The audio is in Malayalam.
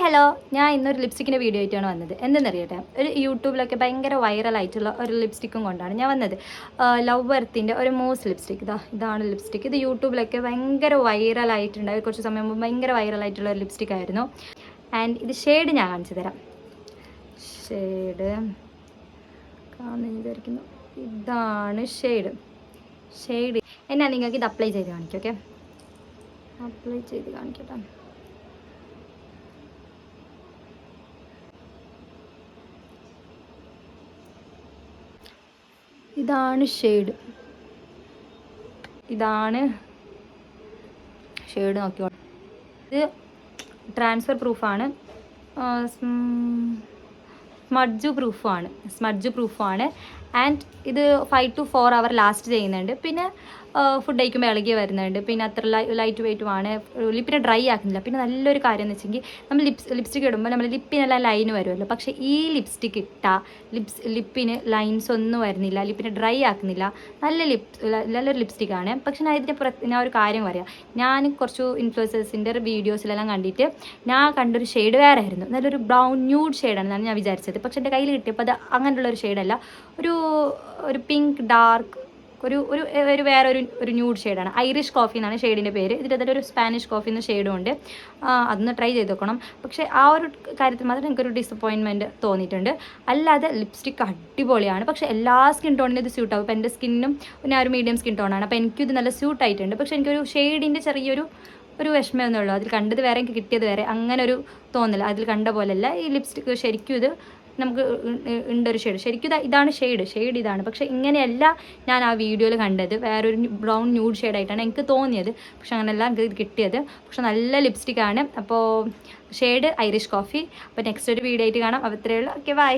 ഹലോ, ഞാൻ ഇന്നൊരു ലിപ്സ്റ്റിക്കിൻ്റെ വീഡിയോ ആയിട്ടാണ് വന്നത്. എന്തെന്നറിയട്ടെ, ഒരു യൂട്യൂബിലൊക്കെ ഭയങ്കര വൈറലായിട്ടുള്ള ഒരു ലിപ്സ്റ്റിക്കും കൊണ്ടാണ് ഞാൻ വന്നത്. ലവ് ബർത്തിൻ്റെ ഒരു മൂസ് ലിപ്സ്റ്റിക്. ഇതാണ് ലിപ്സ്റ്റിക്ക്. ഇത് യൂട്യൂബിലൊക്കെ ഭയങ്കര വൈറലായിട്ടുണ്ട്. കുറച്ച് സമയം മുമ്പ് ഭയങ്കര വൈറലായിട്ടുള്ള ഒരു ലിപ്സ്റ്റിക് ആയിരുന്നു. ആൻഡ് ഇത് ഷെയ്ഡ് ഞാൻ കാണിച്ചു തരാം. ഷെയ്ഡ് കാണുന്നു വിചാരിക്കുന്നു. ഇതാണ് ഷെയ്ഡ് എന്നാ നിങ്ങൾക്ക് ഇത് അപ്ലൈ ചെയ്ത് കാണിക്കാം. ഓക്കെ, അപ്ലൈ ചെയ്ത് കാണിക്കട്ടെ. ഇതാണ് ഷെയ്ഡ് നോക്കിക്കോ. ഇത് ട്രാൻസ്ഫർ പ്രൂഫാണ്, സ്മഡ്ജ് പ്രൂഫാണ്. ആൻഡ് ഇത് 5 to 4 hour ലാസ്റ്റ് ചെയ്യുന്നുണ്ട്. പിന്നെ ഫുഡ് കഴിക്കുമ്പോൾ ഇളകി വരുന്നുണ്ട്. പിന്നെ അത്ര ലൈറ്റ് വെയ്റ്റുമാണ്, ലിപ്പിനെ ഡ്രൈ ആക്കുന്നില്ല. പിന്നെ നല്ലൊരു കാര്യം എന്ന് വെച്ചെങ്കിൽ നമ്മൾ ലിപ്സ്റ്റിക് ഇടുമ്പോൾ നമ്മൾ ലിപ്പിനെല്ലാം ലൈന് വരുമല്ലോ. പക്ഷേ ഈ ലിപ്സ്റ്റിക് ഇട്ടാൽ ലിപ്പിന് ലൈൻസ് ഒന്നും വരുന്നില്ല, ലിപ്പിനെ ഡ്രൈ ആക്കുന്നില്ല. നല്ലൊരു ലിപ്സ്റ്റിക്കാണ്. പക്ഷെ ഞാൻ ഒരു കാര്യം പറയാം. ഞാൻ കുറച്ച് ഇൻഫ്ലുവൻസേഴ്സിൻ്റെ വീഡിയോസിലെല്ലാം കണ്ടിട്ട് ഞാൻ കണ്ടൊരു ഷെയ്ഡ് വേറെ ആയിരുന്നു. നല്ലൊരു ബ്രൗൺ ന്യൂഡ് ഷെയ്ഡാണെന്നാണ് ഞാൻ വിചാരിച്ചത്. പക്ഷെ എൻ്റെ കയ്യിൽ കിട്ടിയപ്പോൾ അത് അങ്ങനെയുള്ളൊരു ഷെയ്ഡല്ല. ഒരു പിങ്ക് ഡാർക്ക് ഒരു ന്യൂഡ് ഷെയ്ഡാണ്. ഐറിഷ് കോഫി എന്നാണ് ഷെയ്ഡിൻ്റെ പേര്. ഇതിൻ്റെ ഒരു സ്പാനിഷ് കോഫി എന്ന ഷെയ്ഡും ഉണ്ട്. അതൊന്ന് ട്രൈ ചെയ്ത് നോക്കണം. പക്ഷേ ആ ഒരു കാര്യത്തിൽ മാത്രം എനിക്കൊരു ഡിസപ്പോയിൻമെൻറ്റ് തോന്നിയിട്ടുണ്ട്. അല്ലാതെ ലിപ്സ്റ്റിക് അടിപൊളിയാണ്. പക്ഷേ എല്ലാ സ്കിൻ ടോണിനും ഇത് സ്യൂട്ടാവും. ഇപ്പോൾ എൻ്റെ സ്കിന്നും പിന്നെ ഒരു മീഡിയം സ്കിൻ ടോണാണ്. അപ്പോൾ എനിക്കിത് നല്ല സ്യൂട്ടായിട്ടുണ്ട്. പക്ഷേ എനിക്കൊരു ഷെയ്ഡിൻ്റെ ചെറിയൊരു വിഷമമൊന്നും ഉള്ളൂ. അതിൽ കണ്ടത് വേറെ, എനിക്ക് കിട്ടിയത് വേറെ, അങ്ങനെ ഒരു തോന്നില്ല. അതിൽ കണ്ട പോലെയല്ല ഈ ലിപ്സ്റ്റിക്ക്. ശരിക്കും ഇത് നമുക്ക് ഉണ്ടൊരു ശരിക്കും ഇതാണ് ഷെയ്ഡ് ഇതാണ്. പക്ഷേ ഇങ്ങനെയല്ല ഞാൻ ആ വീഡിയോയിൽ കണ്ടത്. വേറൊരു ബ്രൗൺ ന്യൂഡ് ഷെയ്ഡായിട്ടാണ് എനിക്ക് തോന്നിയത്. പക്ഷെ അങ്ങനെയല്ല എനിക്ക് ഇത് കിട്ടിയത്. പക്ഷെ നല്ല ലിപ്സ്റ്റിക്കാണ്. അപ്പോൾ ഷെയ്ഡ് ഐറിഷ് കോഫി. അപ്പോൾ നെക്സ്റ്റ് ഒരു വീഡിയോ ആയിട്ട് കാണാം. അപ്പോൾ ഇത്രയേ ഉള്ളൂ. Okay, by.